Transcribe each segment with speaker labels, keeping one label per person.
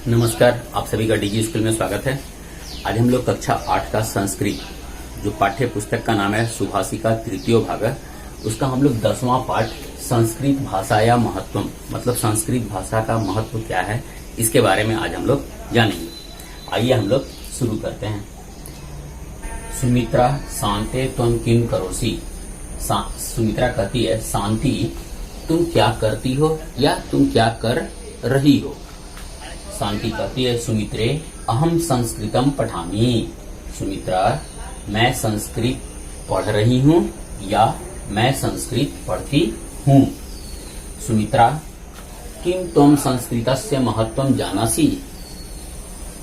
Speaker 1: नमस्कार, आप सभी का डीजी स्कूल में स्वागत है। आज हम लोग कक्षा 8 का संस्कृत जो पाठ्य पुस्तक का नाम है सुभाषिका तृतीय भाग, उसका हम लोग 10वां पाठ संस्कृत भाषा या महत्व मतलब संस्कृत भाषा का महत्व क्या है इसके बारे में आज हम लोग जानेंगे। आइए हम लोग शुरू करते हैं। सुमित्रा शांते त्वं किम करोसि। सुमित्रा कहती है, शांति तुम क्या करती हो या तुम क्या कर रही हो। शांति कहती है, सुमित्रे अहम संस्कृतम पठामि। सुमित्रा मैं संस्कृत पढ़ रही हूँ या मैं संस्कृत पढ़ती हूँ। सुमित्रा किम त्वं संस्कृतस्य महत्वं जानासि।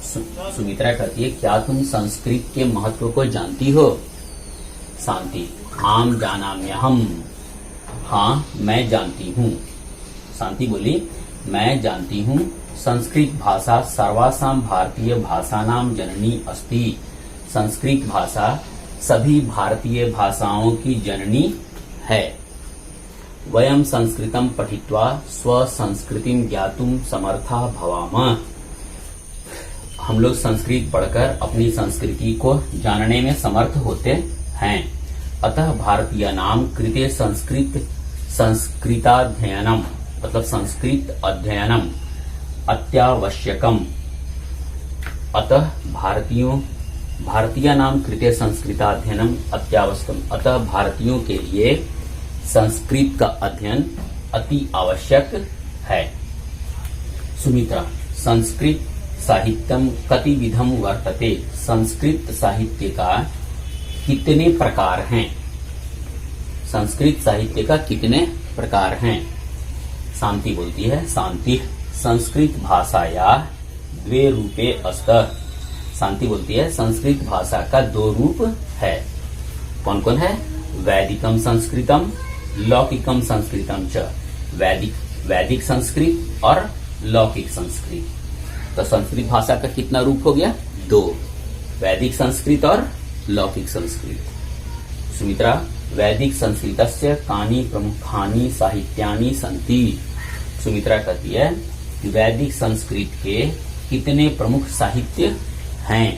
Speaker 1: सुमित्रा कहती है, क्या तुम संस्कृत के महत्व को जानती हो। शांति आम जानाम्यहम्। हाँ मैं जानती हूँ। शांति बोली, मैं जानती हूँ संस्कृत भाषा सर्वासाम भारतीय भाषानाम जननी अस्ति। संस्कृत भाषा सभी भारतीय भाषाओं की जननी है। वयम संस्कृतम पठित्वा स्व संस्कृतिम ज्ञातुम समर्था भवामः। हम लोग संस्कृत पढ़कर अपनी संस्कृति को जानने में समर्थ होते हैं। अतः भारतीय नाम कृते संस्कृताध्ययनम मतलब संस्कृत अध्ययनम अत्यावश्यकम। अतः भारतीय नाम कृते संस्कृताध्ययनम अत्यावश्यकम। अतः भारतीयों के लिए संस्कृत का अध्ययन अति आवश्यक है। सुमित्रा संस्कृत साहित्यम कतिविधम वर्तते। संस्कृत साहित्य का कितने प्रकार हैं। संस्कृत साहित्य का कितने प्रकार हैं। शांति बोलती है, शांति संस्कृत भाषाया द्वे रूपे अस्त। शांति बोलती है, संस्कृत भाषा का दो रूप है। कौन कौन है। वैदिकम संस्कृतम लौकिकम संस्कृतम च। वैदिक संस्कृत और लौकिक संस्कृत। तो संस्कृत भाषा का कितना रूप हो गया। दो, वैदिक संस्कृत और लौकिक संस्कृत। सुमित्रा वैदिक संस्कृतस्य कानि प्रमुखानि साहित्यानि सन्ति। सुमित्रा कहती है कि वैदिक संस्कृत के कितने प्रमुख साहित्य हैं।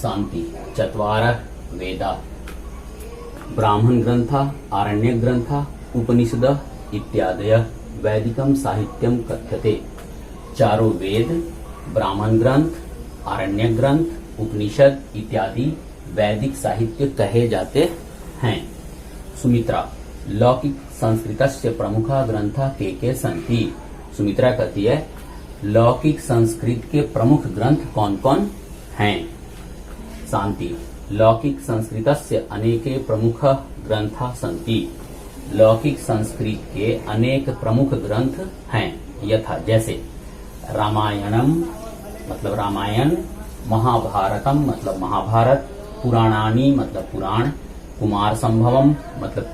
Speaker 1: शांति चत्वारः वेदा ब्राह्मण ग्रंथ आरण्यक ग्रंथ उपनिषद इत्यादयः वैदिकम साहित्यम कथ्यते। चारों वेद ब्राह्मण ग्रंथ आरण्यक ग्रंथ उपनिषद इत्यादि वैदिक साहित्य कहे जाते हैं। सुमित्रा लौकिक संस्कृतस्य प्रमुखा ग्रंथा के सन्ति। सुमित्रा कहती है, लौकिक संस्कृत के प्रमुख ग्रंथ कौन कौन हैं। शांति लौकिक संस्कृतस्य अनेके प्रमुख ग्रंथा सन्ति। लौकिक संस्कृत के अनेक प्रमुख ग्रंथ हैं यथा जैसे रामायणम मतलब रामायण, महाभारतम मतलब महाभारत, पुराणानि मतलब पुराण, कुमार संभवम मतलब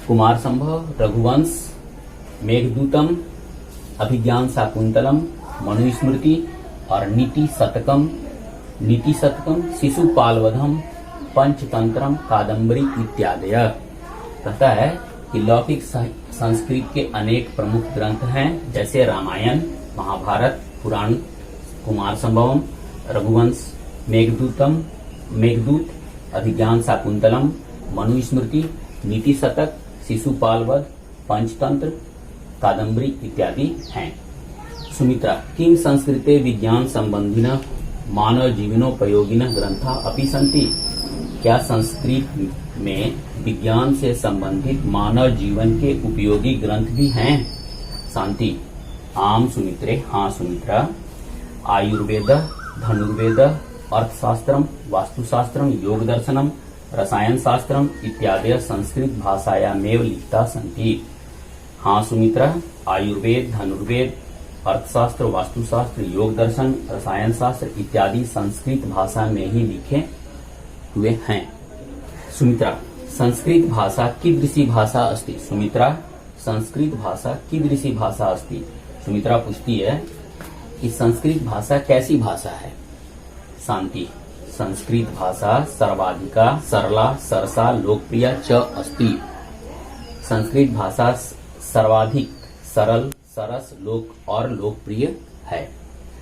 Speaker 1: कुमार संभव, रघुवंश, मेघदूतम, अभिज्ञान शाकुंतलम, मनुस्मृति और नीति शतकम, शिशुपालवधम, पंचतंत्रम, कादम्बरी इत्यादि। कहता है कि लौकिक संस्कृत के अनेक प्रमुख ग्रंथ हैं जैसे रामायण, महाभारत, पुराण, कुमार संभवम, रघुवंश, मेघदूत, अभिज्ञान शाकुंतलम, मनुस्मृति, नीति शतक, शिशुपालवध, पंचतंत्र, कादम्बरी इत्यादि हैं। सुमित्रा किम संस्कृते विज्ञान संबंधिनः मानव जीवनोपयोगिनः ग्रंथा अपि सन्ति। क्या संस्कृत में विज्ञान से संबंधित मानव जीवन के उपयोगी ग्रंथ भी हैं। शांति आम सुमित्रे हाँ सुमित्रा। आयुर्वेद, धनुर्वेद, अर्थशास्त्रम, वास्तुशास्त्रम, योग दर्शनम, रसायन शास्त्रम इत्यादि संस्कृत भाषायामेव लिखिता सन्ति। हाँ सुमित्रा, आयुर्वेद, धनुर्वेद, अर्थशास्त्र, वास्तुशास्त्र, योग दर्शन, रसायन शास्त्र इत्यादि संस्कृत भाषा में ही लिखे हुए हैं। सुमित्रा संस्कृत भाषा कीदृशी भाषा अस्ति। सुमित्रा संस्कृत भाषा कीदृशी भाषा अस्ति। सुमित्रा पूछती है कि संस्कृत भाषा कैसी भाषा है। शांति संस्कृत भाषा सर्वाधिका सरला सरसा लोकप्रिय च अस्ति। संस्कृत भाषा सर्वाधिक सरल सरस और लोकप्रिय है।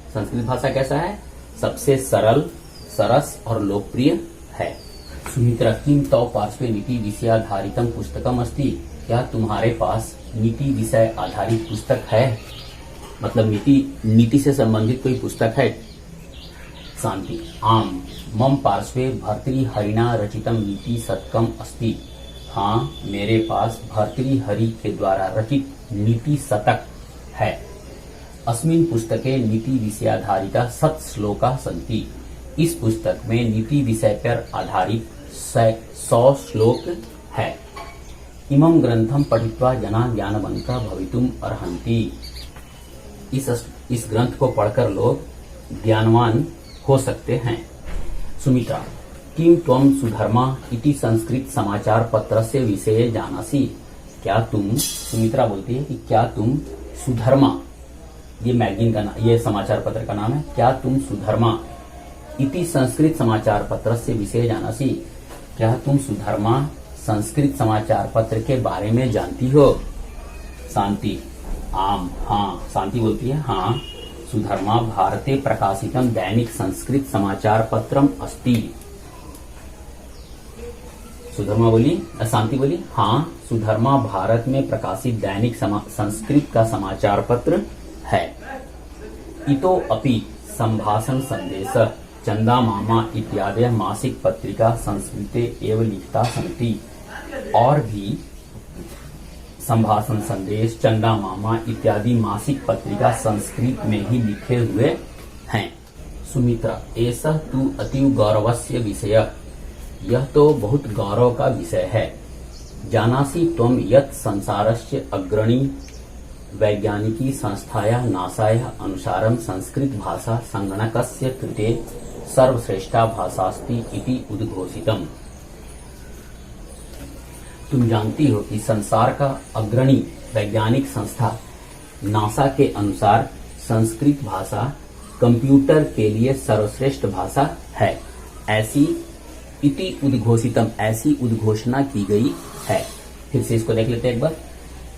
Speaker 1: संस्कृत भाषा कैसा है? सबसे सरल, सरस और लोकप्रिय है। सुमित्रा, किम तव पार्श्वे नीति विषयाधारितम पुस्तकम अस्ति? क्या तुम्हारे पास नीति विषय आधारित पुस्तक है? मतलब नीति से संबंधित कोई पुस्तक है? शांति, आम मम पार्श्वे भर्तृहरिणा रचितम नीति शतकम अस्ति। हाँ, मेरे पास भर्तृहरि के द्वारा रचित नीति शतक है। अस्मिन् पुस्तके नीति विषयाधारिता 100 श्लोका सन्ति। इस पुस्तक में नीति विषय पर आधारित 100 श्लोक है। इमं ग्रंथम पठित्वा जना ज्ञानवंता भवितुम अर्हन्ति। इस ग्रंथ को पढ़कर लोग ज्ञानवान हो सकते हैं। सुमित्रा, किम त्वम सुधर्मा इति संस्कृत समाचार पत्र से विषय जानासि? क्या तुम, सुमित्रा बोलती है कि क्या तुम सुधर्मा, ये मैगजीन का नाम, ये समाचार पत्र का नाम है, क्या तुम सुधर्मा इति संस्कृत समाचार पत्र से विषय जानासि? क्या तुम सुधर्मा संस्कृत समाचार पत्र के बारे में जानती हो? शांति, आम, हाँ, शांति बोलती है हाँ, सुधर्मा भारते प्रकाशितम दैनिक संस्कृत समाचार पत्रम अस्ति। सुधर्मा बोली, शांति बोली हाँ, सुधर्मा भारत में प्रकाशित दैनिक संस्कृत का समाचार पत्र है। इतो अपि संभाषण संदेश चंदा मामा इत्यादि मासिक पत्रिका संस्कृते एवं लिखता सन्ति। और भी संभाषण संदेश, चंदा मामा इत्यादि मासिक पत्रिका संस्कृत में ही लिखे हुए हैं। सुमित्रा, ऐसा तू अतीव गौरवस्य विषय, यह तो बहुत गौरव का विषय है। जानासि त्वं यत् संसारस्य अग्रणी वैज्ञानिकी संस्थाया नासाया अनुसारं संस्कृत भाषा संगणकस्य कृते सर्वश्रेष्ठा भाषास्ति इति उद्घोषितम्। तुम जानती हो कि संसार का अग्रणी वैज्ञानिक संस्था नासा के अनुसार संस्कृत भाषा कंप्यूटर के लिए सर्वश्रेष्ठ भाषा है। ऐसी इति उद्घोषितम, ऐसी उद्घोषणा की गई है। फिर से इसको देख लेते हैं एक बार।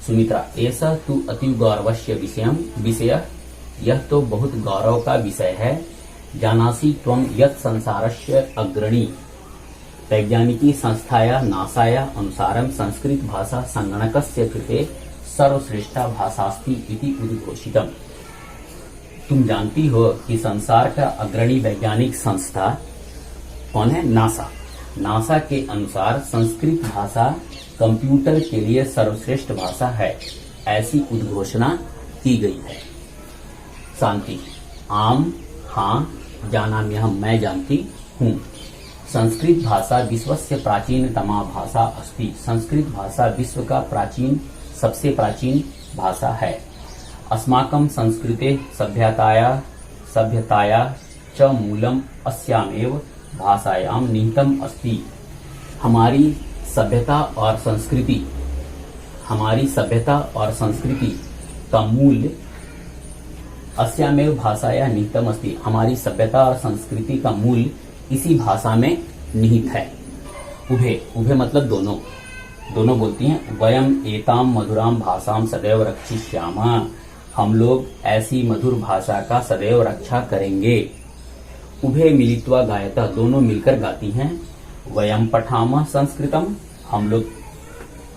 Speaker 1: सुमित्रा, ऐसा तू अति गौरवस्य विषय, यह तो बहुत गौरव का विषय है। जानासि त्वं यत् संसारस्य अग्रणी वैज्ञानिकी संस्थाया नासाया अनुसारं संस्कृत भाषा संगणकस्य कृते सर्वश्रेष्ठा भाषास्ति इति उद्घोषितम्। तुम जानती हो कि संसार का अग्रणी वैज्ञानिक संस्था कौन है? नासा। नासा के अनुसार संस्कृत भाषा कंप्यूटर के लिए सर्वश्रेष्ठ भाषा है, ऐसी उद्घोषणा की गई है। शांति, आम, हाँ, जानाम्यहम्, मैं जानती हूँ। संस्कृत भाषा विश्वस्य प्राचीनतमा भाषा अस्ति। संस्कृत भाषा विश्व का सबसे प्राचीन भाषा है। अस्माकं संस्कृते सभ्यताया च मूलम अस्यामेव भाषायां निहितम अस्ति। हमारी सभ्यता और संस्कृति का मूल अस्यामेव भाषाया निहितम अस्ति। हमारी सभ्यता और संस्कृति का मूल इसी भाषा में निहित है। उभे मतलब दोनों बोलती हैं। वयम एताम मधुराम भाषाम सदैव रक्षिष्यामा। हम लोग ऐसी मधुर भाषा का सदैव रक्षा करेंगे। उभे मिलित्वा गायता, दोनों मिलकर गाती हैं। वयम पठामा संस्कृतम, हम लोग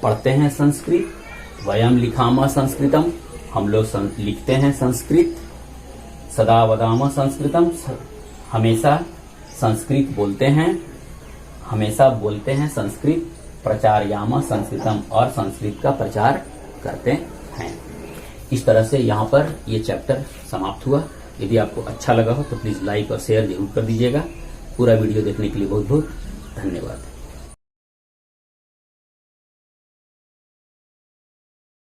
Speaker 1: पढ़ते हैं संस्कृत। वयम लिखामा संस्कृतम, हम लोग लिखते हैं संस्कृत। सदा वदामा संस्कृतम, हमेशा संस्कृत बोलते हैं संस्कृत। प्रचारयामा संस्कृतम, और संस्कृत का प्रचार करते हैं। इस तरह से यहाँ पर ये चैप्टर समाप्त हुआ। यदि आपको अच्छा लगा हो तो प्लीज लाइक और शेयर जरूर कर दीजिएगा। पूरा वीडियो देखने के लिए बहुत बहुत धन्यवाद।